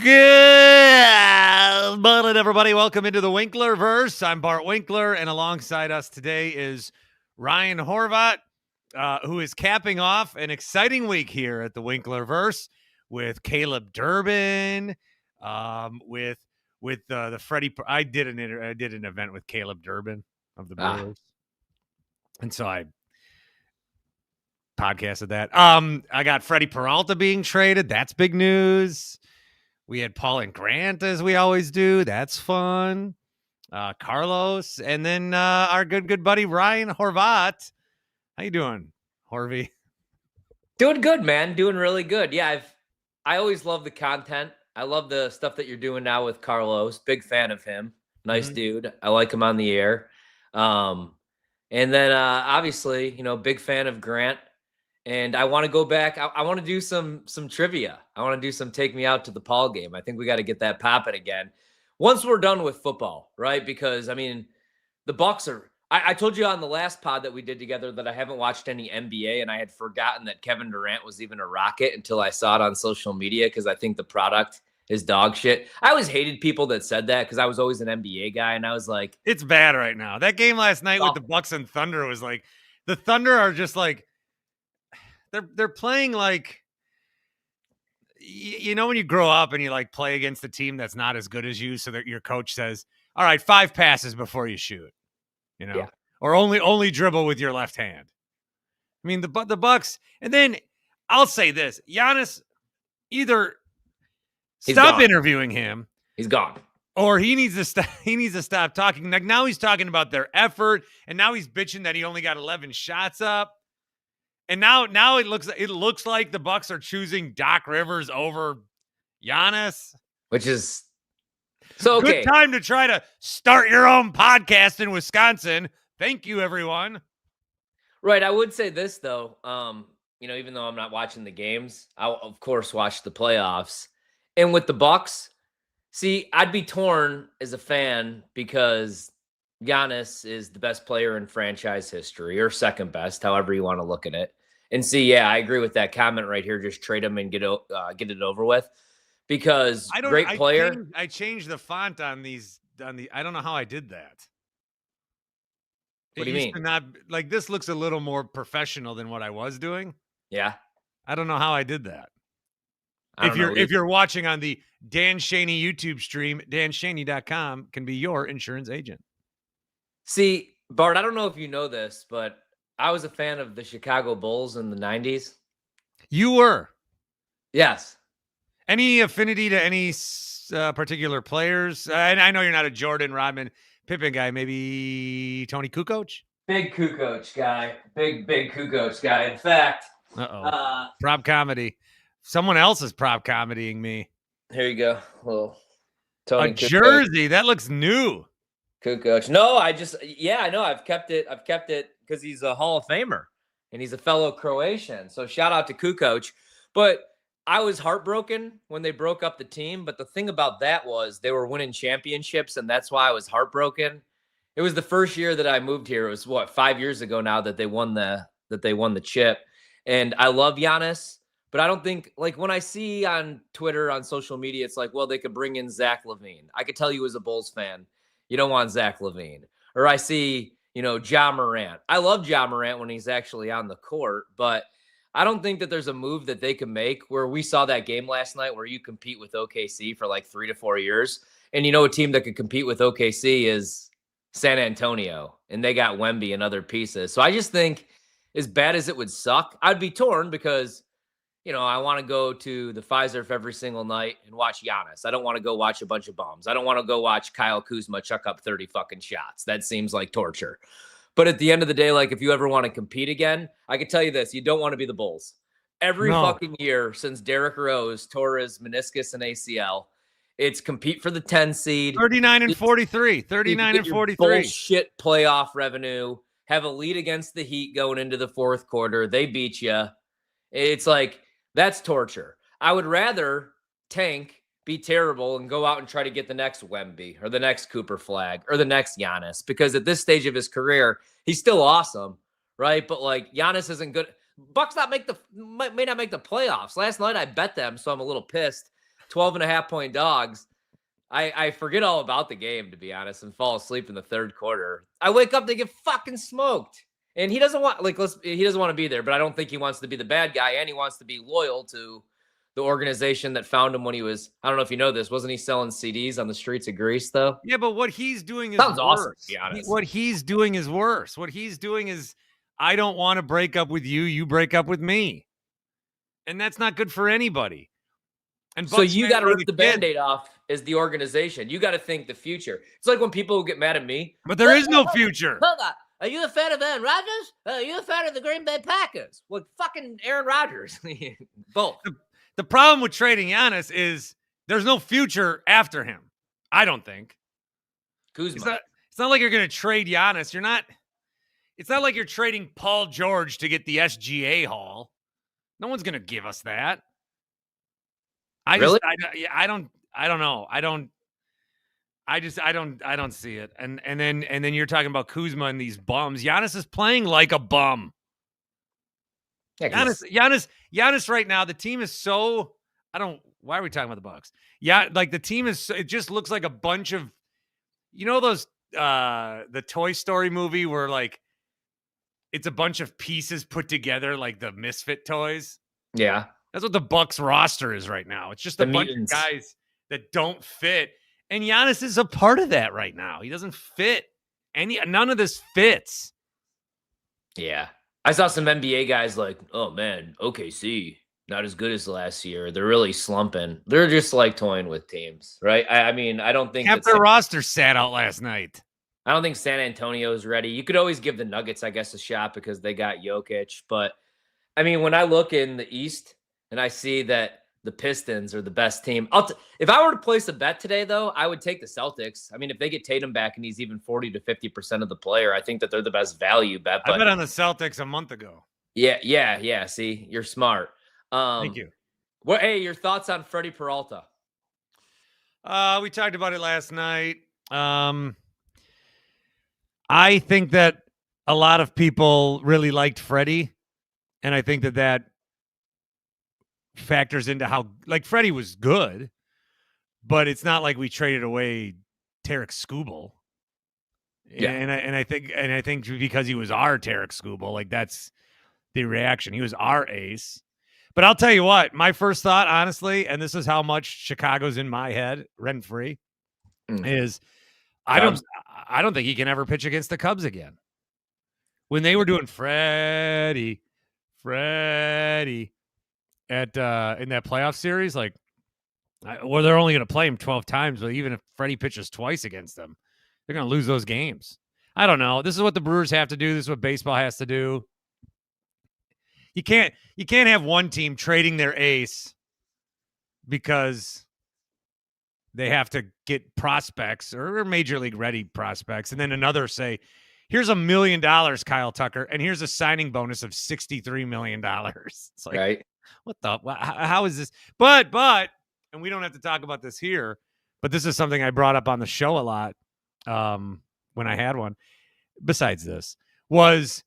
Good morning, everybody. Welcome into the Winklerverse. I'm Bart Winkler, and alongside us today is Ryan Horvat, who is capping off an exciting week here at the Winklerverse with Caleb Durbin, with the Freddie. I did an event with Caleb Durbin of the Brewers, and so I podcasted that. I got Freddie Peralta being traded. That's big news. We had Paul and Grant, as we always do. That's fun. Carlos, and then our good buddy Ryan Horvat. How you doing, Horvy? Doing good, man. Doing really good. Yeah, I always love the content. I love the stuff that you're doing now with Carlos. Big fan of him. Nice dude. I like him on the air. And then obviously, big fan of Grant. And I want to go back. I want to do some trivia. I want to do some take me out to the Paul game. I think we got to get that popping again once we're done with football, right? Because I mean, the Bucks are. I told you on the last pod that we did together that I haven't watched any NBA, and I had forgotten that Kevin Durant was even a Rocket until I saw it on social media because I think the product is dog shit. I always hated people that said that because I was always an NBA guy, and I was like, it's bad right now. That game last night with the Bucks and Thunder was like, the Thunder are just like. They're playing like, when you grow up and you like play against a team that's not as good as you, so that your coach says, all right, 5 passes before you shoot, or only dribble with your left hand. I mean, the Bucks, and then I'll say this, Giannis, either stop interviewing him. He's gone. Or he needs to stop talking. Like now he's talking about their effort, and now he's bitching that he only got 11 shots up. And now it looks like the Bucks are choosing Doc Rivers over Giannis, which is so okay. Good time to try to start your own podcast in Wisconsin. Thank you, everyone. Right, I would say this though. Even though I'm not watching the games, I'll of course watch the playoffs. And with the Bucks, see, I'd be torn as a fan because Giannis is the best player in franchise history, or second best, however you want to look at it. And see, yeah, I agree with that comment right here. Just trade him and get it over with, because great player. I changed the font on these. I don't know how I did that. What do you mean? Like this looks a little more professional than what I was doing. Yeah, I don't know how I did that. If you're watching on the Dan Shaney YouTube stream, danshaney.com can be your insurance agent. See, Bart, I don't know if you know this, but I was a fan of the Chicago Bulls in the 90s. You were? Yes. Any affinity to any particular players? I know you're not a Jordan, Rodman, Pippen guy. Maybe Tony Kukoc? Big Kukoc guy. Big Kukoc guy. In fact. Prop comedy. Someone else is prop comedying me. Here you go. Well, Tony Kukoc. Jersey. That looks new. Kukoc. No, I know. I've kept it because he's a Hall of Famer and he's a fellow Croatian. So shout out to Kukoc. But I was heartbroken when they broke up the team. But the thing about that was they were winning championships, and that's why I was heartbroken. It was the first year that I moved here. It was 5 years ago now that they won the chip. And I love Giannis, but I don't think, like, when I see on Twitter, on social media, it's like, well, they could bring in Zach LaVine. I could tell you as a Bulls fan, you don't want Zach LaVine. Or I see, Ja Morant. I love Ja Morant when he's actually on the court, but I don't think that there's a move that they can make where we saw that game last night where you compete with OKC for like 3 to 4 years. And a team that could compete with OKC is San Antonio, and they got Wemby and other pieces. So I just think, as bad as it would suck, I'd be torn because, I want to go to the Pfizer every single night and watch Giannis. I don't want to go watch a bunch of bums. I don't want to go watch Kyle Kuzma chuck up 30 fucking shots. That seems like torture. But at the end of the day, like, if you ever want to compete again, I can tell you this, you don't want to be the Bulls. Every fucking year since Derrick Rose tore his meniscus and ACL, it's compete for the 10 seed. 39 and 43. 39 and 43. Bullshit playoff revenue. Have a lead against the Heat going into the fourth quarter. They beat you. It's like, that's torture. I would rather tank, be terrible, and go out and try to get the next Wemby or the next Cooper Flag or the next Giannis, because at this stage of his career, he's still awesome, right? But like, Giannis isn't good. Bucks may not make the playoffs. Last night I bet them, so I'm a little pissed. 12.5-point dogs. I forget all about the game, to be honest, and fall asleep in the third quarter. I wake up, they get fucking smoked. And he doesn't want, he doesn't want to be there, but I don't think he wants to be the bad guy, and he wants to be loyal to the organization that found him when he was, I don't know if you know this, wasn't he selling CDs on the streets of Greece, though? Yeah, but what he's doing is Sounds worse. awesome, to be honest. What he's doing is worse. What he's doing is, I don't want to break up with you, you break up with me. And that's not good for anybody. And so you got to rip the Band-Aid off as the organization. You got to think the future. It's like when people get mad at me. But there is no future. Hold on. Are you a fan of Aaron Rodgers? Are you a fan of the Green Bay Packers? Well, fucking Aaron Rodgers. Both. The problem with trading Giannis is there's no future after him. I don't think. Kuzma. It's not like you're going to trade Giannis. It's not like you're trading Paul George to get the SGA haul. No one's going to give us that. I don't know. I don't see it. And then you're talking about Kuzma and these bums. Giannis is playing like a bum. Yeah, Giannis right now, the team is so, why are we talking about the Bucks? Yeah, like the team is, it just looks like a bunch of, those, the Toy Story movie where like, it's a bunch of pieces put together like the Misfit toys. Yeah. That's what the Bucks roster is right now. It's just a bunch of guys that don't fit. And Giannis is a part of that right now. He doesn't fit. None of this fits. Yeah. I saw some NBA guys like, oh man, OKC, not as good as last year. They're really slumping. They're just like toying with teams, right? I mean, I don't think their roster sat out last night. I don't think San Antonio is ready. You could always give the Nuggets, I guess, a shot because they got Jokic. But I mean, when I look in the East and I see that the Pistons are the best team, if I were to place a bet today, though, I would take the Celtics. I mean, if they get Tatum back and he's even 40 to 50% of the player, I think that they're the best value bet. But I bet on the Celtics a month ago. Yeah. See, you're smart. Thank you. Well, hey, your thoughts on Freddie Peralta? We talked about it last night. I think that a lot of people really liked Freddie, and I think that factors into how, like, Freddie was good, but it's not like we traded away Tarek Skubal. Yeah, and I think because he was our Tarek Skubal, like that's the reaction. He was our ace. But I'll tell you what, my first thought, honestly, and this is how much Chicago's in my head, rent free, is I don't think he can ever pitch against the Cubs again. When they were doing Freddie at in that playoff series, like, or they're only going to play him 12 times, but even if Freddie pitches twice against them, they're going to lose those games. I don't know. This is what the Brewers have to do. This is what baseball has to do. You can't have one team trading their ace because they have to get prospects or major league ready prospects, and then another say, here's $1 million, Kyle Tucker, and here's a signing bonus of $63 million. It's like, right. What the? How is this? But, and we don't have to talk about this here, but this is something I brought up on the show a lot when I had one. Besides this, was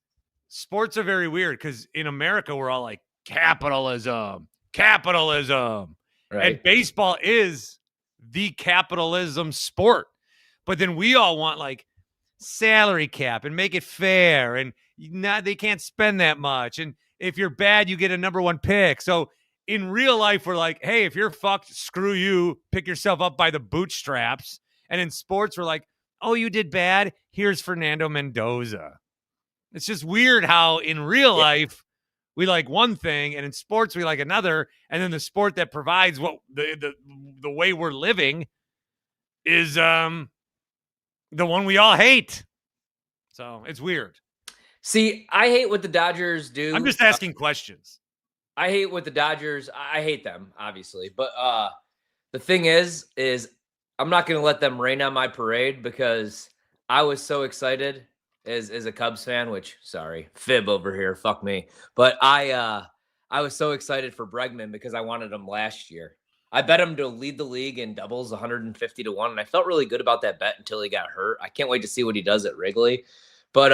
sports are very weird because in America we're all like capitalism, right. And baseball is the capitalism sport, but then we all want like salary cap and make it fair, and they can't spend that much, and if you're bad, you get a number one pick. So in real life, we're like, hey, if you're fucked, screw you. Pick yourself up by the bootstraps. And in sports, we're like, oh, you did bad. Here's Fernando Mendoza. It's just weird how in real life we like one thing, and in sports we like another. And then the sport that provides what the way we're living is the one we all hate. So it's weird. See, I hate what the Dodgers do. I'm just asking questions. I hate what the Dodgers, I hate them, obviously. But the thing is I'm not going to let them rain on my parade because I was so excited as a Cubs fan, which, sorry, fib over here, fuck me. But I was so excited for Bregman because I wanted him last year. I bet him to lead the league in doubles 150 to 1, and I felt really good about that bet until he got hurt. I can't wait to see what he does at Wrigley. But,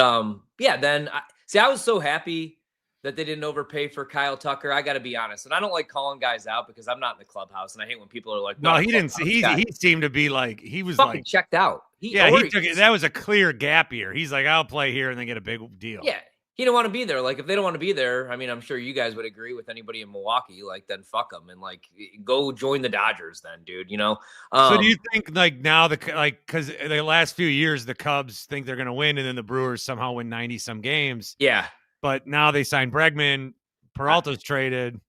yeah, then, I was so happy that they didn't overpay for Kyle Tucker. I got to be honest. And I don't like calling guys out because I'm not in the clubhouse. And I hate when people are like, no, he didn't. He seemed to be like, he was fucking like checked out. He took it. That was a clear gap year. He's like, I'll play here and then get a big deal. Yeah. He didn't want to be there. Like, if they don't want to be there, I mean, I'm sure you guys would agree with anybody in Milwaukee. Like, then fuck them and like go join the Dodgers, then, dude. You know. So do you think like now because the last few years the Cubs think they're going to win and then the Brewers somehow win 90 some games? Yeah. But now they signed Bregman. Peralta's traded.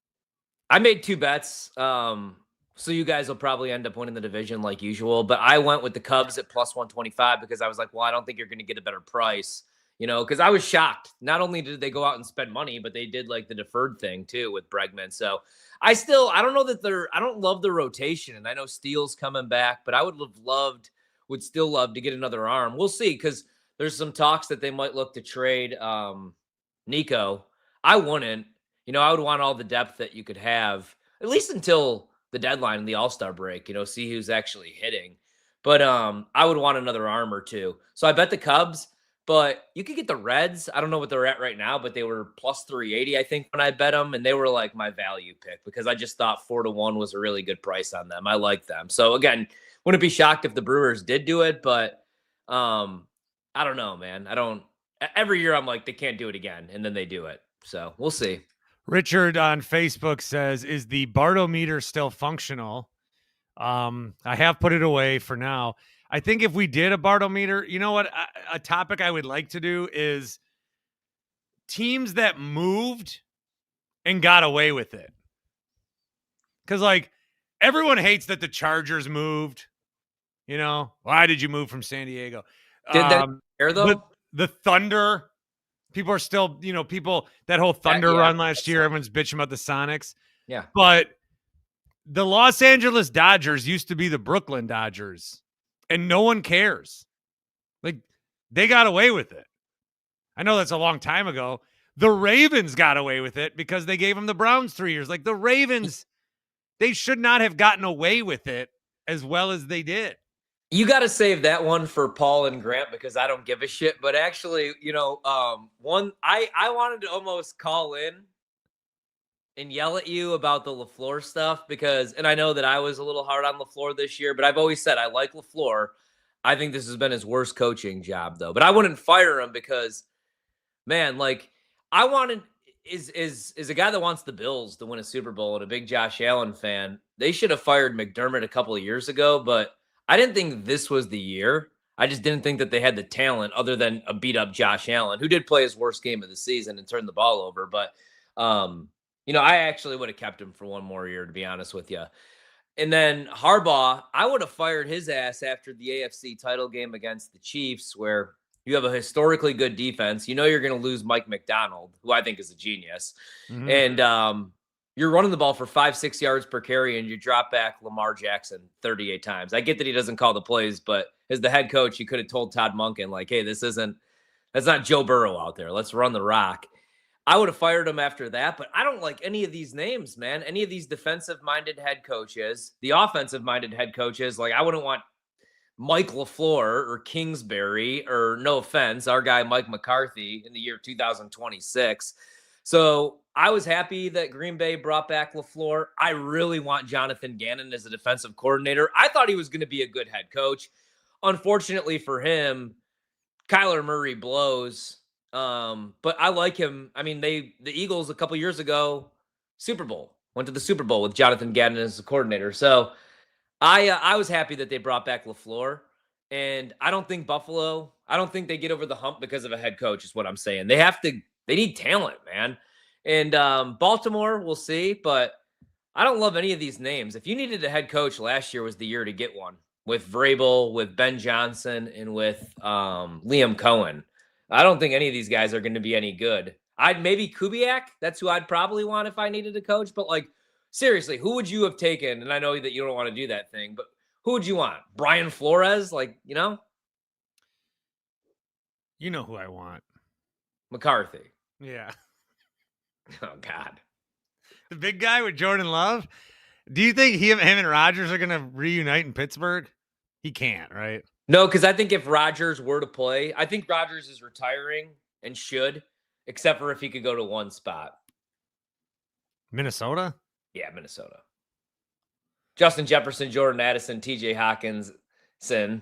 I made 2 bets. So you guys will probably end up winning the division like usual. But I went with the Cubs at plus 125 because I was like, well, I don't think you're going to get a better price. You know, because I was shocked. Not only did they go out and spend money, but they did like the deferred thing too with Bregman. So I don't know that I don't love the rotation. And I know Steele's coming back, but I would still love to get another arm. We'll see, because there's some talks that they might look to trade Nico. I wouldn't. You know, I would want all the depth that you could have, at least until the deadline and the All-Star break, you know, see who's actually hitting. But I would want another arm or two. So I bet the Cubs. But you could get the Reds. I don't know what they're at right now, but they were plus 380, I think, when I bet them. And they were like my value pick because I just thought 4-1 was a really good price on them. I like them. So, again, wouldn't be shocked if the Brewers did do it. But I don't know, man. Every year I'm like, they can't do it again. And then they do it. So we'll see. Richard on Facebook says, is the Bartometer still functional? I have put it away for now. I think if we did a Bartometer, you know what? A topic I would like to do is teams that moved and got away with it. Because, like, everyone hates that the Chargers moved. You know, why did you move from San Diego? Did that air, though? The Thunder, people are still, you know, that whole Thunder run last year, everyone's bitching about the Sonics. Yeah. But the Los Angeles Dodgers used to be the Brooklyn Dodgers. And no one cares. Like, they got away with it. I know that's a long time ago. The Ravens got away with it because they gave them the Browns 3 years. Like, the Ravens, they should not have gotten away with it as well as they did. You got to save that one for Paul and Grant because I don't give a shit. But actually, you know, I wanted to almost call in and yell at you about the LaFleur stuff and I know that I was a little hard on LaFleur this year, but I've always said I like LaFleur. I think this has been his worst coaching job, though. But I wouldn't fire him because, man, like, I wanted is a guy that wants the Bills to win a Super Bowl and a big Josh Allen fan. They should have fired McDermott a couple of years ago, but I didn't think this was the year. I just didn't think that they had the talent other than a beat-up Josh Allen, who did play his worst game of the season and turned the ball over. But, you know, I actually would have kept him for one more year, to be honest with you. And then Harbaugh, I would have fired his ass after the AFC title game against the Chiefs, where you have a historically good defense. You know you're going to lose Mike McDonald, who I think is a genius. Mm-hmm. And you're running the ball for 5-6 yards per carry, and you drop back Lamar Jackson 38 times. I get that he doesn't call the plays, but as the head coach, you could have told Todd Monken, like, hey, that's not Joe Burrow out there. Let's run the rock. I would have fired him after that, but I don't like any of these names, man. Any of these defensive-minded head coaches, the offensive-minded head coaches. Like, I wouldn't want Mike LaFleur or Kingsbury or, no offense, our guy Mike McCarthy in the year 2026. So I was happy that Green Bay brought back LaFleur. I really want Jonathan Gannon as a defensive coordinator. I thought he was going to be a good head coach. Unfortunately for him, Kyler Murray blows. But I like him. I mean, the Eagles a couple years ago, went to the Super Bowl with Jonathan Gannon as the coordinator. So I was happy that they brought back LaFleur, and I don't think they get over the hump because of a head coach is what I'm saying. They need talent, man. And Baltimore, we'll see, but I don't love any of these names. If you needed a head coach, last year was the year to get one with Vrabel, with Ben Johnson, and with Liam Cohen. I don't think any of these guys are going to be any good. Maybe Kubiak. That's who I'd probably want if I needed a coach. But, like, seriously, who would you have taken? And I know that you don't want to do that thing, but who would you want? Brian Flores? Like, you know? You know who I want. McCarthy. Yeah. Oh, God. The big guy with Jordan Love? Do you think him and Rodgers are going to reunite in Pittsburgh? He can't, right? No, because I think if Rodgers were to play, I think Rodgers is retiring and should. except for if he could go to one spot. Minnesota? Yeah, Minnesota. Justin Jefferson, Jordan Addison, TJ Hawkinson,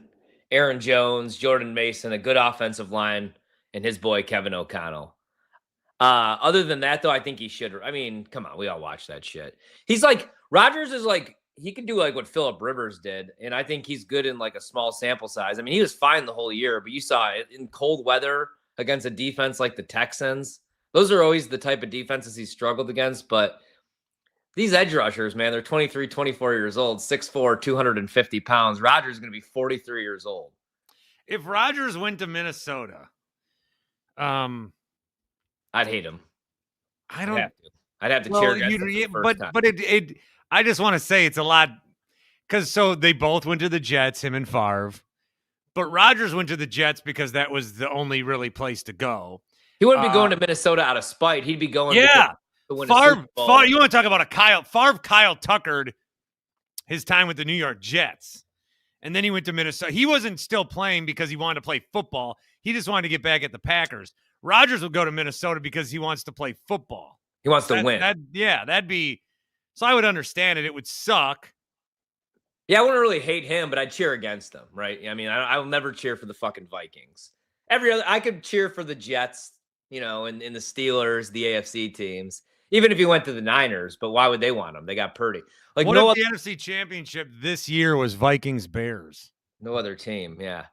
Aaron Jones, Jordan Mason, a good offensive line, and his boy Kevin O'Connell. Other than that, though, I think he should. I mean, come on, we all watch that shit. He's like, Rodgers is like, he can do like what Phillip Rivers did, and I think he's good in like a small sample size. I mean, he was fine the whole year, but you saw it in cold weather against a defense like the Texans. Those are always the type of defenses he struggled against, but these edge rushers, man, they're 23, 24 years old, 6'4", 250 pounds. Rodgers is going to be 43 years old. If Rodgers went to Minnesota, I'd hate him. I don't. I'd have to cheer against him for the first time. But it. I just want to say it's a lot because so they both went to the Jets, him and Favre, but Rodgers went to the Jets because that was the only really place to go. He wouldn't be going to Minnesota out of spite. He'd be going. Yeah, Favre. You want to talk about a Favre? Kyle Tuckered his time with the New York Jets, and then he went to Minnesota. He wasn't still playing because he wanted to play football. He just wanted to get back at the Packers. Rodgers will go to Minnesota because he wants to play football. He wants to win. That'd be. So I would understand it. It would suck. Yeah, I wouldn't really hate him, but I'd cheer against him, right? I mean, I'll never cheer for the fucking Vikings. I could cheer for the Jets, you know, and the Steelers, the AFC teams, even if he went to the Niners. But why would they want him? They got Purdy. Like, what if the NFC Championship this year was Vikings-Bears? No other team, yeah.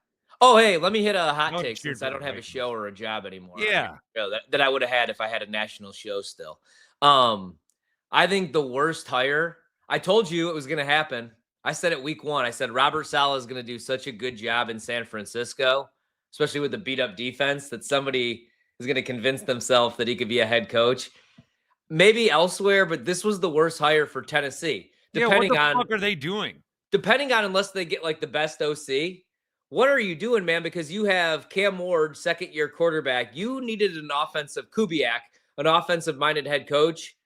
Oh, hey, let me hit a hot take since I don't have a show or a job anymore. Yeah. That I would have had if I had a national show still. I think the worst hire, I told you it was going to happen. I said it week 1. I said Robert Saleh is going to do such a good job in San Francisco, especially with the beat-up defense, that somebody is going to convince themselves that he could be a head coach. Maybe elsewhere, but this was the worst hire for Tennessee. What the fuck are they doing? Depending on unless they get like the best OC. What are you doing, man? Because you have Cam Ward, second-year quarterback. You needed an offensive-minded head coach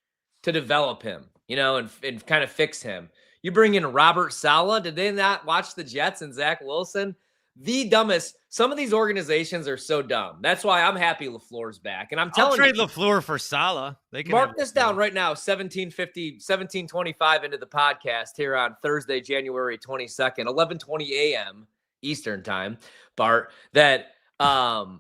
to develop him, you know, and kind of fix him. You bring in Robert Saleh. Did they not watch the Jets and Zach Wilson? The dumbest. Some of these organizations are so dumb. That's why I'm happy LaFleur's back. And I'm telling you. I'll trade LaFleur for Saleh. They can mark this down right now, 17:25 into the podcast here on Thursday, January 22nd, 11:20 a.m. Eastern time, Bart, that I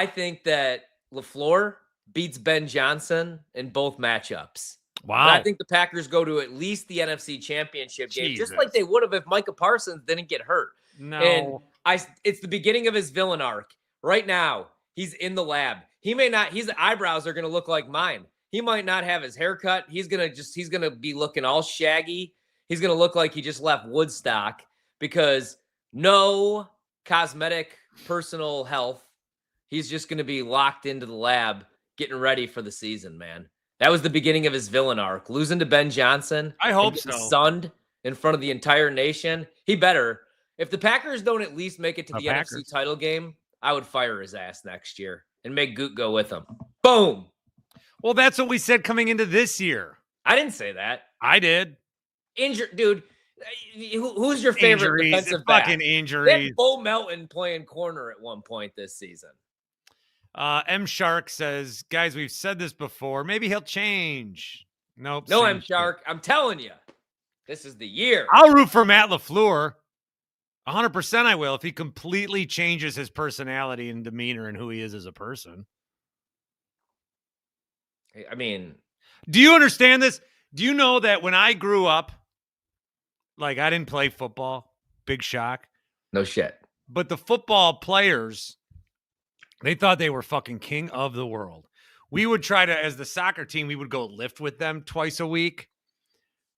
think that LaFleur beats Ben Johnson in both matchups. Wow. And I think the Packers go to at least the NFC Championship game, just like they would have if Micah Parsons didn't get hurt. No. And it's the beginning of his villain arc. Right now, he's in the lab. His eyebrows are going to look like mine. He might not have his haircut. He's going to be looking all shaggy. He's going to look like he just left Woodstock because no cosmetic personal health. He's just going to be locked into the lab getting ready for the season, man. That was the beginning of his villain arc. Losing to Ben Johnson. I hope so. Sunned in front of the entire nation. He better. If the Packers don't at least make it to the NFC title game, I would fire his ass next year and make Goot go with him. Boom. Well, that's what we said coming into this year. I didn't say that. I did. Dude. Who's your favorite defensive back? Fucking injuries. They had Bo Melton playing corner at one point this season. M Shark says, guys, we've said this before. Maybe he'll change. Nope. No, M Shark. I'm telling you, this is the year. I'll root for Matt LaFleur. 100% I will if he completely changes his personality and demeanor and who he is as a person. I mean, do you understand this? Do you know that when I grew up, like I didn't play football, big shock. No shit. But the football players, they thought they were fucking king of the world. We would try to, as the soccer team, we would go lift with them twice a week.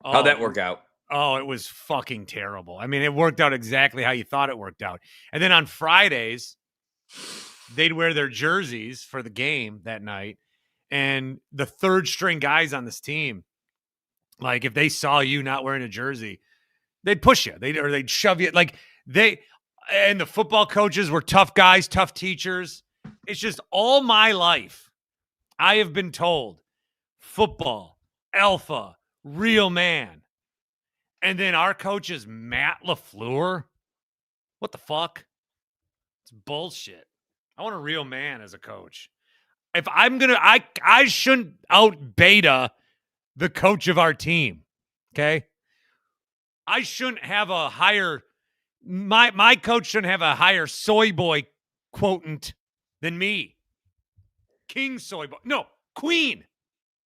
How'd that work out? Oh, it was fucking terrible. I mean, it worked out exactly how you thought it worked out. And then on Fridays, they'd wear their jerseys for the game that night. And the third string guys on this team, like if they saw you not wearing a jersey, they'd push you. They'd shove you. And the football coaches were tough guys, tough teachers. It's just all my life, I have been told football, alpha, real man. And then our coach is Matt LaFleur. What the fuck? It's bullshit. I want a real man as a coach. If I'm going to, I shouldn't out beta the coach of our team. Okay. I shouldn't have a higher, my coach shouldn't have a higher soy boy quotient than me. King soy boy. No, queen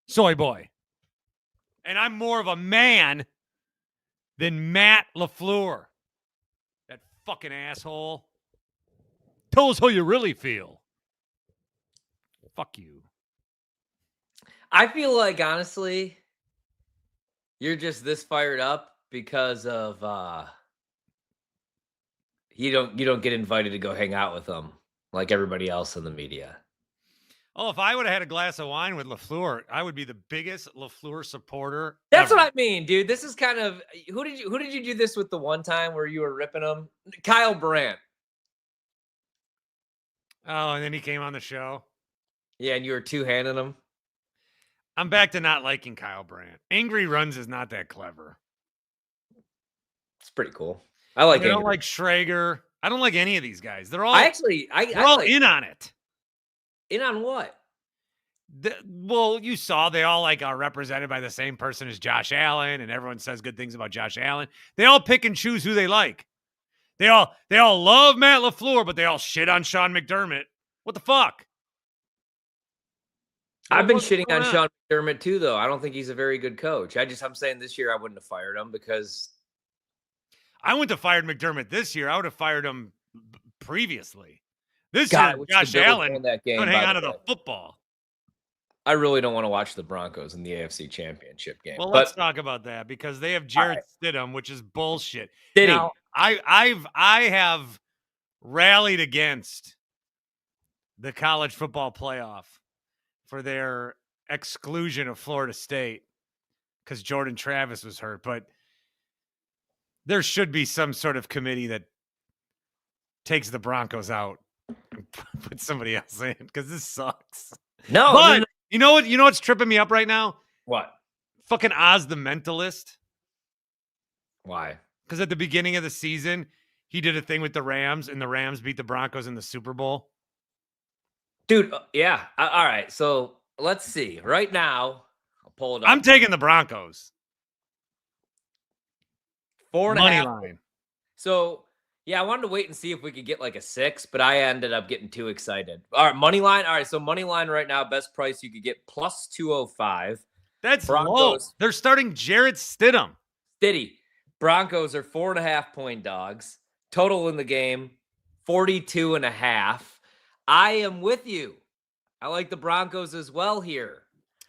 soy boy. And I'm more of a man than Matt LaFleur. That fucking asshole. Tell us how you really feel. Fuck you. I feel like, honestly, you're just this fired up because of you don't get invited to go hang out with them like everybody else in the media. Oh, if I would have had a glass of wine with LaFleur, I would be the biggest LaFleur supporter. That's ever. what I mean, dude. This is kind of who did you do this with the one time where you were ripping him? Kyle Brandt. Oh, and then he came on the show. Yeah, and you were two-handing him. I'm back to not liking Kyle Brandt. Angry Runs is not that clever. It's pretty cool. I like. I don't like Schrager. I don't like any of these guys. They're all. They're all like, in on it. In on what? Well, you saw they all are represented by the same person as Josh Allen, and everyone says good things about Josh Allen. They all pick and choose who they like. They all love Matt LaFleur, but they all shit on Sean McDermott. What the fuck? I've been shitting on Sean McDermott too, though. I don't think he's a very good coach. I'm saying this year I wouldn't have fired him because I wouldn't have fired McDermott this year. I would have fired him previously. This year, Josh Allen could hang on to the football. I really don't want to watch the Broncos in the AFC Championship game. Well, let's talk about that because they have Jarrett Stidham, which is bullshit. Now, I have rallied against the college football playoff for their exclusion of Florida State because Jordan Travis was hurt, but there should be some sort of committee that takes the Broncos out and put somebody else in because this sucks. No, but you know what? You know what's tripping me up right now? What? Fucking Oz the Mentalist. Why? Because at the beginning of the season, he did a thing with the Rams, and the Rams beat the Broncos in the Super Bowl. Dude, yeah. All right, so let's see. Right now, I'll pull it up. I'm taking the Broncos. 4.5 money line. So, yeah, I wanted to wait and see if we could get like a 6, but I ended up getting too excited. All right, money line. All right, so money line right now, best price you could get plus 205. That's low. They're starting Jarrett Stidham. Broncos are 4.5-point dogs. Total in the game, 42.5. I am with you. I like the Broncos as well here.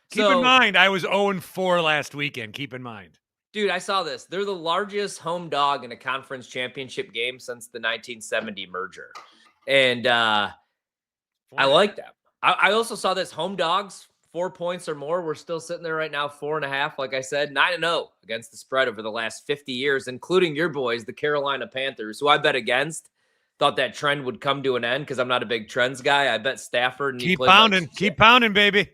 Keep in mind, I was 0-4 last weekend. Keep in mind. Dude, I saw this. They're the largest home dog in a conference championship game since the 1970 merger. And I like them. I also saw this. Home dogs, 4 points or more. We're still sitting there right now, 4.5. Like I said, 9-0 against the spread over the last 50 years, including your boys, the Carolina Panthers, who I bet against. Thought that trend would come to an end because I'm not a big trends guy. I bet Stafford. And keep pounding. Keep pounding, baby.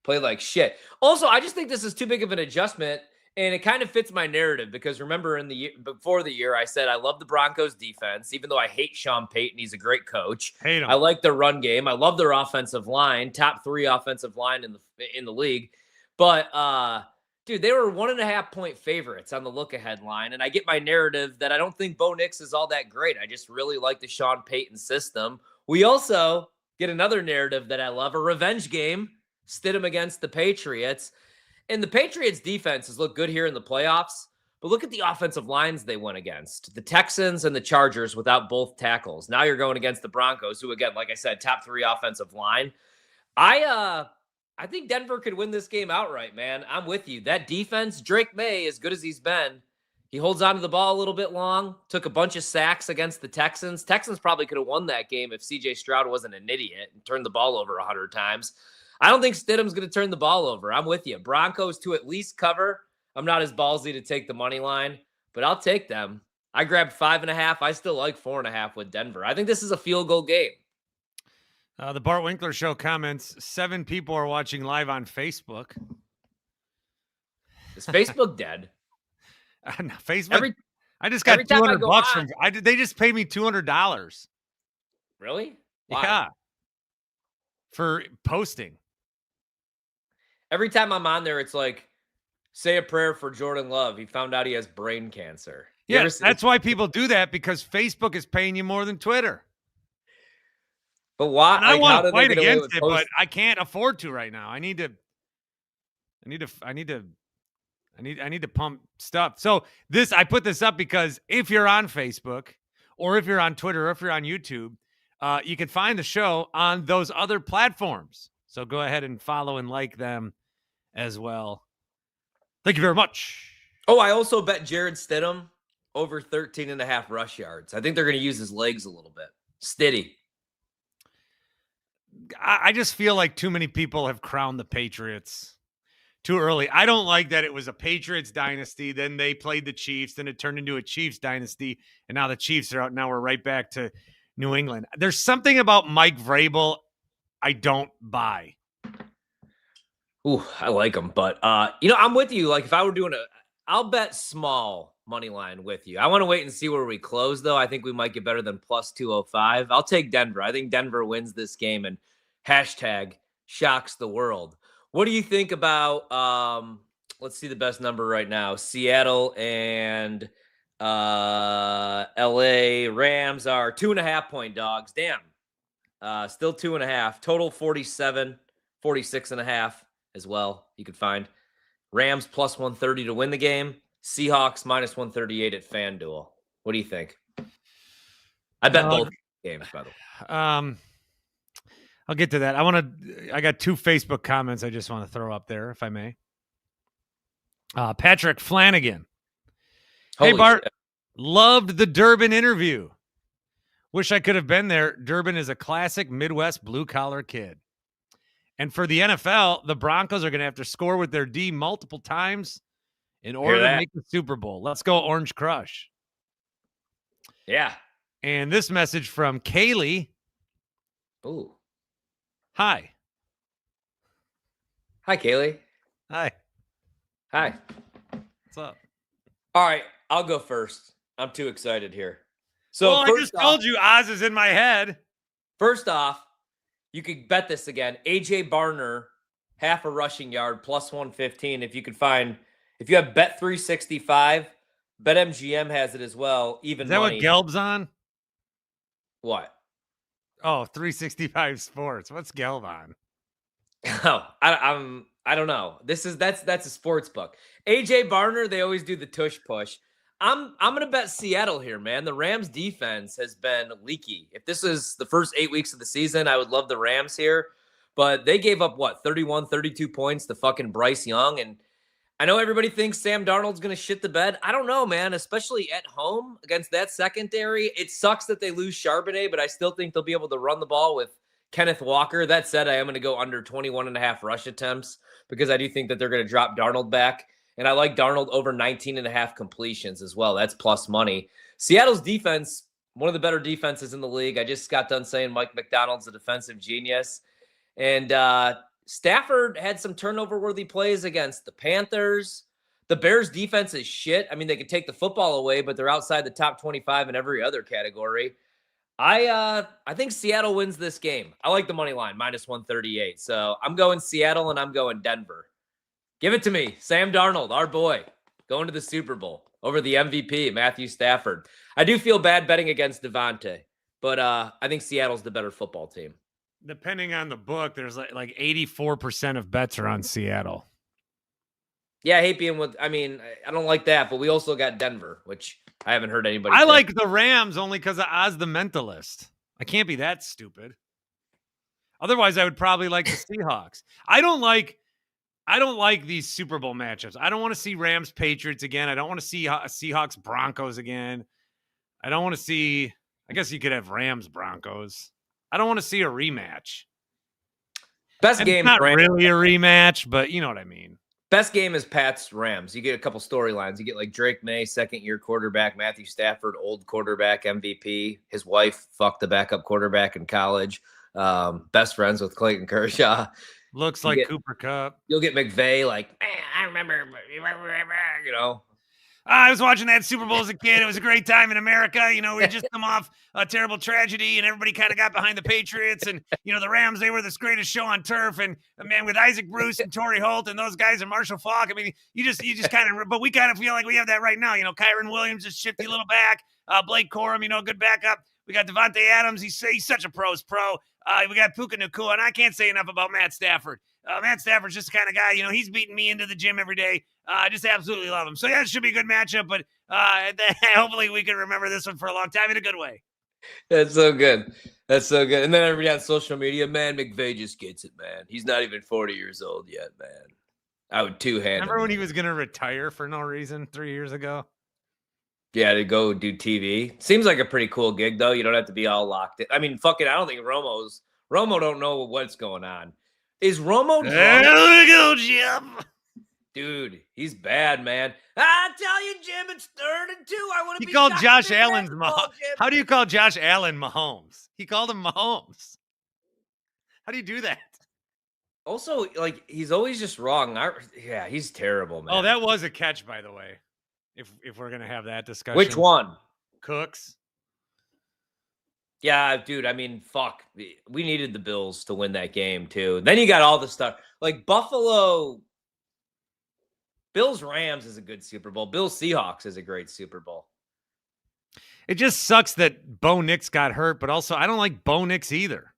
Play like shit. Also, I just think this is too big of an adjustment. And it kind of fits my narrative because remember in the year before the year, I said I love the Broncos defense, even though I hate Sean Payton. He's a great coach. Hate him. I like their run game. I love their offensive line, top 3 offensive line in the league. But dude, they were 1.5-point favorites on the look ahead line, and I get my narrative that I don't think Bo Nix is all that great. I just really like the Sean Payton system. We also get another narrative that I love, a revenge game. Stidham against the Patriots. And the Patriots defense has looked good here in the playoffs, but look at the offensive lines they went against. The Texans and the Chargers without both tackles. Now you're going against the Broncos, who, again, like I said, top 3 offensive line. I think Denver could win this game outright, man. I'm with you. That defense, Drake May, as good as he's been, he holds on to the ball a little bit long, took a bunch of sacks against the Texans. Texans probably could have won that game if C.J. Stroud wasn't an idiot and turned the ball over 100 times. I don't think Stidham's going to turn the ball over. I'm with you. Broncos to at least cover. I'm not as ballsy to take the money line, but I'll take them. I grabbed 5.5. I still like 4.5 with Denver. I think this is a field goal game. The Bart Winkler Show comments, 7 people are watching live on Facebook. Is Facebook dead? No, Facebook. I just got $200 from. They just paid me $200. Really? Why? Yeah. for posting. Every time I'm on there, it's like, say a prayer for Jordan Love. He found out he has brain cancer. Yeah, that's why people do that, because Facebook is paying you more than Twitter. But why? And I like, want how to do they fight get away against with it, post- but I can't afford to right now. I need to pump stuff. So I put this up because if you're on Facebook or if you're on Twitter or if you're on YouTube, you can find the show on those other platforms. So go ahead and follow and like them as well. Thank you very much. Oh, I also bet Jared Stidham over 13.5 rush yards. I think they're going to use his legs a little bit. Stiddy. I just feel like too many people have crowned the Patriots too early. I don't like that it was a Patriots dynasty, then they played the Chiefs, then it turned into a Chiefs dynasty, and now the Chiefs are out. Now we're right back to New England. There's something about Mike Vrabel I don't buy. Ooh, I like him, but I'm with you. Like, if I were doing I'll bet small money line with you. I want to wait and see where we close, though. I think we might get better than plus 205. I'll take Denver. I think Denver wins this game and hashtag shocks the world. What do you think about, let's see the best number right now. Seattle and LA Rams are 2.5-point dogs. Damn. Still 2.5. Total 47, 46.5 as well. You could find Rams plus 130 to win the game. Seahawks minus 138 at FanDuel. What do you think? I bet both games, by the way. I'll get to that. I got 2 Facebook comments I just want to throw up there, if I may. Patrick Flanagan. Hey, Bart. Shit. Loved the Durbin interview. Wish I could have been there. Durbin is a classic Midwest blue-collar kid. And for the NFL, the Broncos are going to have to score with their D multiple times in order to make the Super Bowl. Let's go Orange Crush. Yeah. And this message from Kaylee. Ooh. Hi. Hi, Kaylee. Hi. Hi. What's up? All right. I'll go first. I'm too excited here. So I just told you Oz is in my head. First off, you could bet this again. AJ Barner, half a rushing yard, plus 115. If you have Bet 365, BetMGM has it as well. Even is that money. What Gelb's on? What? Oh, 365 Sports. What's Gelb on? Oh, I don't know. That's a sports book. AJ Barner, they always do the tush push. I'm gonna bet Seattle here, man. The Rams defense has been leaky. If this is the first 8 weeks of the season, I would love the Rams here. But they gave up 31, 32 points to fucking Bryce Young. And I know everybody thinks Sam Darnold's gonna shit the bed. I don't know, man. Especially at home against that secondary. It sucks that they lose Charbonnet, but I still think they'll be able to run the ball with Kenneth Walker. That said, I am gonna go under 21.5 rush attempts because I do think that they're gonna drop Darnold back. And I like Darnold over 19.5 completions as well. That's plus money. Seattle's defense, one of the better defenses in the league. I just got done saying Mike McDonald's a defensive genius. And Stafford had some turnover-worthy plays against the Panthers. The Bears' defense is shit. I mean, they could take the football away, but they're outside the top 25 in every other category. I think Seattle wins this game. I like the money line, minus 138. So I'm going Seattle and I'm going Denver. Give it to me. Sam Darnold, our boy, going to the Super Bowl over the MVP, Matthew Stafford. I do feel bad betting against Devontae, but I think Seattle's the better football team. Depending on the book, there's like 84% of bets are on Seattle. Yeah, I hate being with, I don't like that, but we also got Denver, which I haven't heard anybody I say. like the Rams only because of Oz the Mentalist. I can't be that stupid. Otherwise, I would probably like the Seahawks. I don't like these Super Bowl matchups. I don't want to see Rams Patriots again. I don't want to see Seahawks Broncos again. I don't want to see, I guess you could have Rams Broncos. I don't want to see a rematch. Best game. It's not really a rematch, but you know what I mean. Best game is Pats Rams. You get a couple storylines. You get like Drake May, second-year quarterback, Matthew Stafford, old quarterback, MVP. His wife fucked the backup quarterback in college. Best friends with Clayton Kershaw. Looks like Cooper Kupp. You'll get McVay like, I remember, I was watching that Super Bowl as a kid. It was a great time in America. You know, we just come off a terrible tragedy, and everybody kind of got behind the Patriots. And, you know, the Rams, they were this greatest show on turf. And, man, with Isaac Bruce and Torrey Holt and those guys and Marshall Faulk, I mean, you just kind of – but we kind of feel like we have that right now. You know, Kyron Williams is shifty little back. Blake Corum, you know, good backup. We got Devontae Adams. He's such a pro's pro. We got Puka Nacua, and I can't say enough about Matt Stafford. Matt Stafford's just the kind of guy, you know, he's beating me into the gym every day. I just absolutely love him. So, yeah, it should be a good matchup, but hopefully we can remember this one for a long time in a good way. That's so good. That's so good. And then everybody on social media, man, McVay just gets it, man. He's not even 40 years old yet, man. I would two-hand Remember when he was going to retire for no reason 3 years ago? Yeah, to go do TV. Seems like a pretty cool gig, though. You don't have to be all locked in. I mean, fucking, I don't think Romo don't know what's going on. Is Romo drunk? There we go, Jim. Dude, he's bad, man. I tell you, Jim, it's 3rd and 2. I want to be. He called Josh Allen's Mahomes. How do you call Josh Allen Mahomes? He called him Mahomes. How do you do that? Also, like, he's always just wrong. Yeah, he's terrible, man. Oh, that was a catch, by the way. If we're gonna have that discussion. Which one? Cooks. Yeah, dude. I mean, fuck. We needed the Bills to win that game too. Then you got all the stuff like Buffalo. Bills Rams is a good Super Bowl. Bills Seahawks is a great Super Bowl. It just sucks that Bo Nix got hurt, but also I don't like Bo Nix either.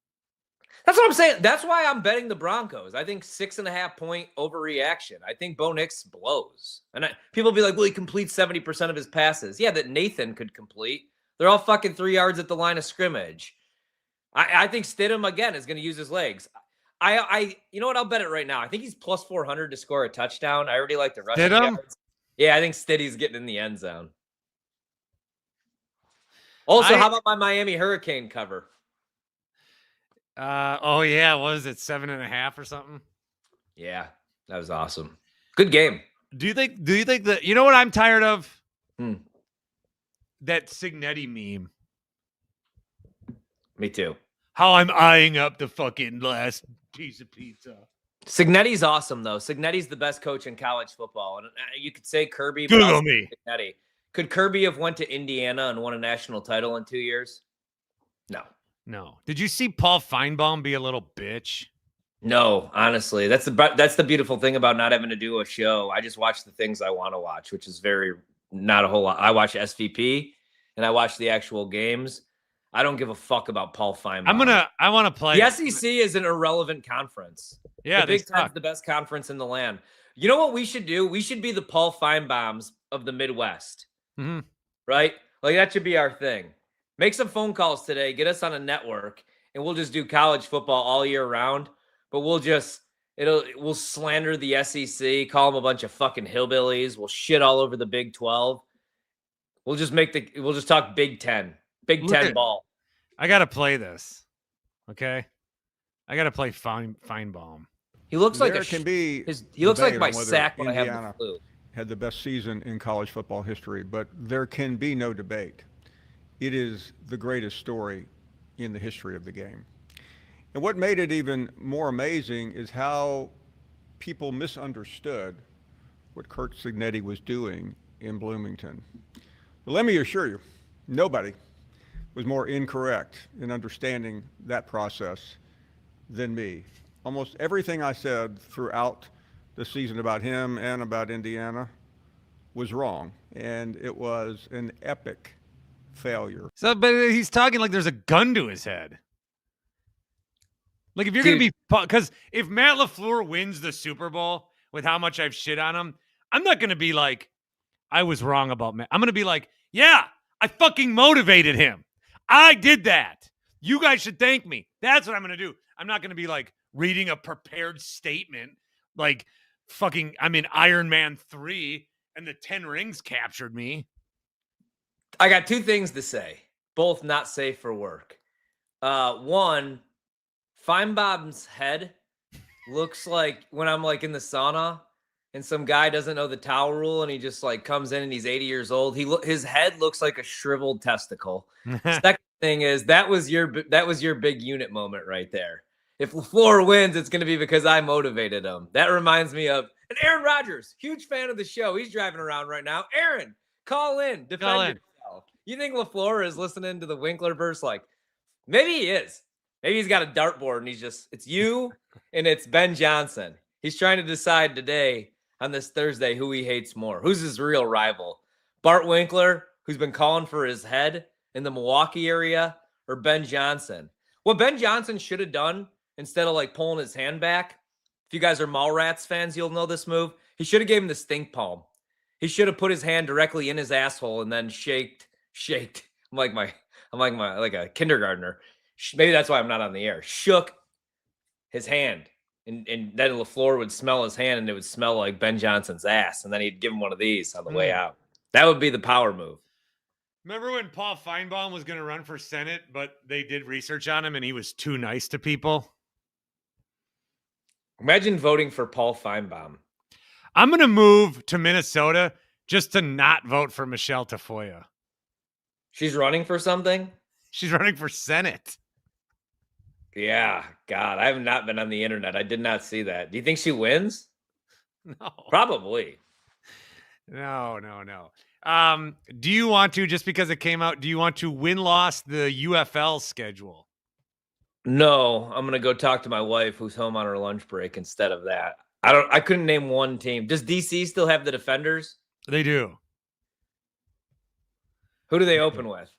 That's what I'm saying. That's why I'm betting the Broncos. I think 6.5 point overreaction. I think Bo Nix blows. And people be like, well, he completes 70% of his passes. Yeah, that Nathan could complete. They're all fucking 3 yards at the line of scrimmage. I think Stidham, again, is going to use his legs. You know what? I'll bet it right now. I think he's plus 400 to score a touchdown. I already like the rushing yards. Yeah, I think Stiddy's getting in the end zone. Also, how about my Miami Hurricane cover? Oh yeah, what was it, 7.5 or something? Yeah, that was awesome. Good game. Do you think that, you know what I'm tired of? That Signetti meme. Me too. How I'm eyeing up the fucking last piece of pizza. Signetti's awesome, though. Signetti's the best coach in college football. And you could say Kirby. Google me. Signetti. Could Kirby have went to Indiana and won a national title in 2 years? No. Did you see Paul Feinbaum be a little bitch? No, honestly. That's the beautiful thing about not having to do a show. I just watch the things I want to watch, which is not a whole lot. I watch SVP and I watch the actual games. I don't give a fuck about Paul Feinbaum. I want to play. The SEC is an irrelevant conference. Yeah, the Big Ten's the best conference in the land. You know what we should do? We should be the Paul Feinbaums of the Midwest. Mm-hmm. Right? Like, that should be our thing. Make some phone calls today. Get us on a network, and we'll just do college football all year round. But we'll slander the SEC, call them a bunch of fucking hillbillies. We'll shit all over the Big 12. We'll just talk Big 10. Big 10 ball. I got to play this. Okay? I got to play Feinbaum. He looks like he looks like my sack when I have the flu. Had the best season in college football history, but there can be no debate. It is the greatest story in the history of the game. And what made it even more amazing is how people misunderstood what Curt Cignetti was doing in Bloomington. But let me assure you, nobody was more incorrect in understanding that process than me. Almost everything I said throughout the season about him and about Indiana was wrong, and it was an epic failure. So, but he's talking like there's a gun to his head. Like, if you're going to be, because if Matt LaFleur wins the Super Bowl with how much I've shit on him, I'm not going to be like, I was wrong about Matt. I'm going to be like, yeah, I fucking motivated him. I did that. You guys should thank me. That's what I'm going to do. I'm not going to be like reading a prepared statement like fucking I'm in Iron Man 3 and the 10 rings captured me. I got two things to say, both not safe for work. One, Feinbaum's head looks like when I'm like in the sauna and some guy doesn't know the towel rule and he just like comes in and he's 80 years old. His head looks like a shriveled testicle. Second thing is that was your big unit moment right there. If LaFleur wins, it's going to be because I motivated him. That reminds me of Aaron Rodgers, huge fan of the show. He's driving around right now. Aaron, Call in. Defend yourself. You think LaFleur is listening to the Winklerverse? Like, maybe he is. Maybe he's got a dartboard and it's you and it's Ben Johnson. He's trying to decide today on this Thursday who he hates more. Who's his real rival? Bart Winkler, who's been calling for his head in the Milwaukee area, or Ben Johnson? What Ben Johnson should have done, instead of like pulling his hand back, if you guys are Mallrats fans, you'll know this move. He should have gave him the stink palm. He should have put his hand directly in his asshole and then shaked. I'm like a kindergartner. Maybe that's why I'm not on the air. Shook his hand. And then LaFleur would smell his hand and it would smell like Ben Johnson's ass. And then he'd give him one of these on the way out. That would be the power move. Remember when Paul Feinbaum was going to run for Senate, but they did research on him and he was too nice to people? Imagine voting for Paul Feinbaum. I'm going to move to Minnesota just to not vote for Michelle Tafoya. She's running for something? She's running for Senate. Yeah, God, I have not been on the internet. I did not see that. Do you think she wins? No. Probably. No. Do you want to, just because it came out, do you want to win-loss the UFL schedule? No, I'm going to go talk to my wife who's home on her lunch break instead of that. I couldn't name one team. Does DC still have the Defenders? They do. Who do they open with?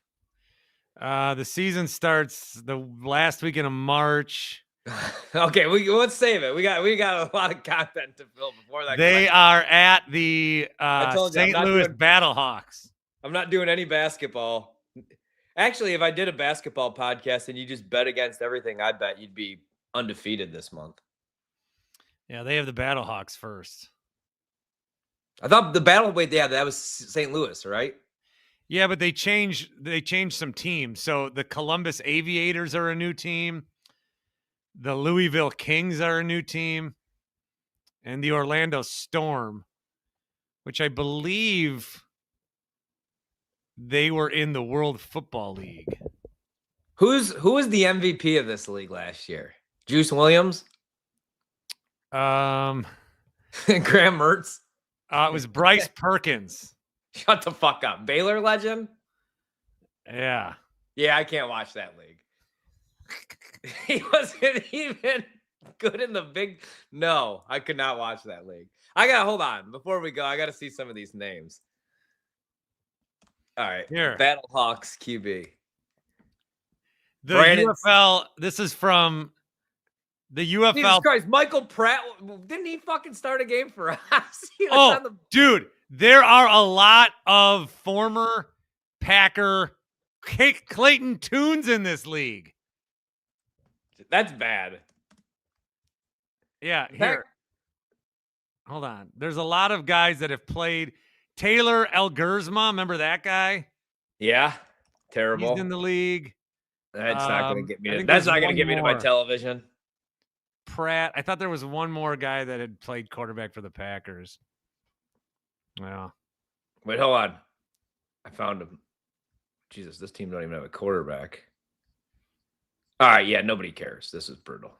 The season starts the last weekend of March. Okay, let's save it. We got a lot of content to fill before that. They are at the St. Louis Battlehawks. I'm not doing any basketball. Actually, if I did a basketball podcast and you just bet against everything, I bet you'd be undefeated this month. Yeah, they have the Battlehawks first. I thought that was St. Louis, right? Yeah, but they changed some teams. So the Columbus Aviators are a new team. The Louisville Kings are a new team. And the Orlando Storm, which I believe they were in the World Football League. Who was the MVP of this league last year? Juice Williams? Graham Mertz? It was Bryce Perkins. Shut the fuck up. Baylor legend? Yeah. Yeah, I can't watch that league. He wasn't even good in the big. No, I could not watch that league. Hold on. Before we go, I got to see some of these names. All right. Here. Battlehawks QB. The UFL. This is from the UFL. Jesus Christ. Michael Pratt. Didn't he fucking start a game for us? Dude. There are a lot of former Packer Clayton Tunes in this league. That's bad. Yeah, here. Hold on. There's a lot of guys that have played. Taylor Elgersma, remember that guy? Yeah, terrible. He's in the league. That's not going to get me. That's not going to get me to my television. Pratt. I thought there was one more guy that had played quarterback for the Packers. Well, wait, hold on. I found him. Jesus, this team don't even have a quarterback. All right, yeah, nobody cares. This is brutal.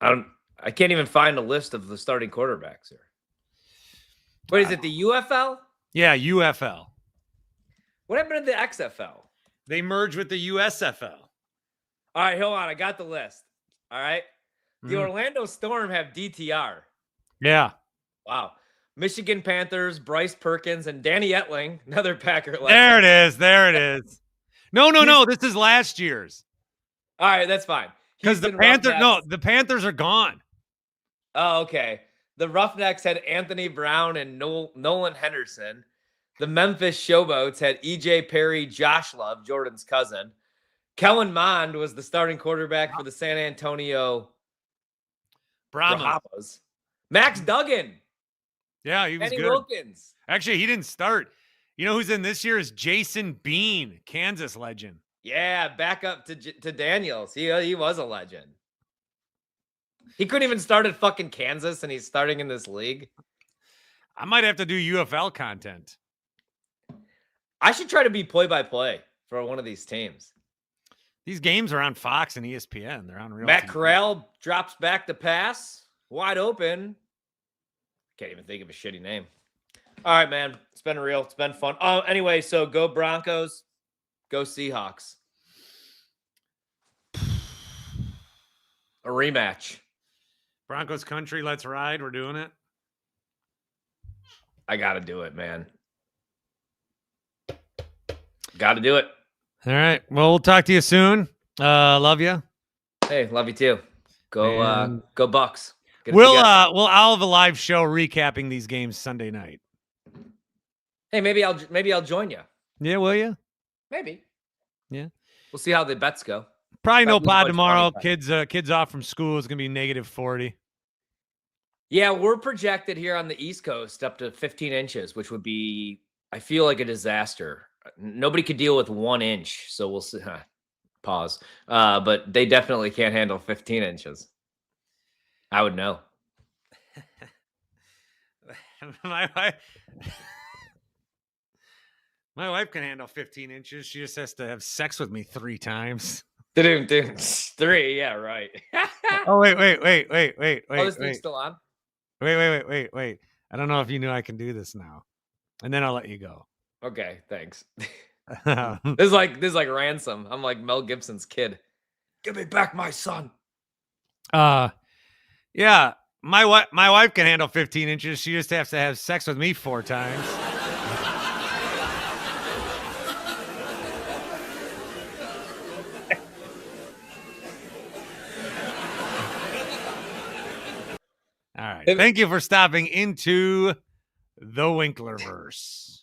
I can't even find a list of the starting quarterbacks here. What is it, the UFL? Yeah, UFL. What happened to the XFL? They merged with the USFL. All right, hold on. I got the list. All right. The Orlando Storm have DTR. Yeah. Wow. Michigan Panthers, Bryce Perkins, and Danny Etling, another Packer. There it is. No. This is last year's. All right, that's fine. Because the Panthers are gone. Oh, okay. The Roughnecks had Anthony Brown and Nolan Henderson. The Memphis Showboats had E.J. Perry, Josh Love, Jordan's cousin. Kellen Mond was the starting quarterback for the San Antonio Brahmas. Max Duggan. Yeah, he was Kenny good. Wilkins. Actually, he didn't start. You know who's in this year is Jason Bean, Kansas legend. Yeah, back up to Daniels. He was a legend. He couldn't even start at fucking Kansas, and he's starting in this league. I might have to do UFL content. I should try to be play-by-play for one of these teams. These games are on Fox and ESPN. They're on real. Matt TV. Corral drops back to pass. Wide open. Can't even think of a shitty name. All right, man. It's been real. It's been fun. Anyway, so go Broncos, go Seahawks. A rematch. Broncos country, let's ride. We're doing it. I got to do it, man. Got to do it. All right. Well, we'll talk to you soon. Love you. Hey, love you too. Go Bucks. We'll I'll have a live show recapping these games Sunday night. Hey, maybe I'll join you. Yeah, will you? Maybe. Yeah. We'll see how the bets go. Probably no pod tomorrow. Kids off from school. It's gonna be -40. Yeah, we're projected here on the East Coast up to 15 inches, which would be, I feel like, a disaster. Nobody could deal with 1 inch, so we'll see. Pause. But they definitely can't handle 15 inches. I would know. My wife can handle 15 inches. She just has to have sex with me 3 times. 3, yeah, right. Oh, wait. Oh, this thing's still on? Wait. I don't know if you knew I can do this now. And then I'll let you go. Okay, thanks. This is like ransom. I'm like Mel Gibson's kid. Give me back my son. Yeah. My wife can handle 15 inches. She just has to have sex with me 4 times. All right. Thank you for stopping into the Winklerverse.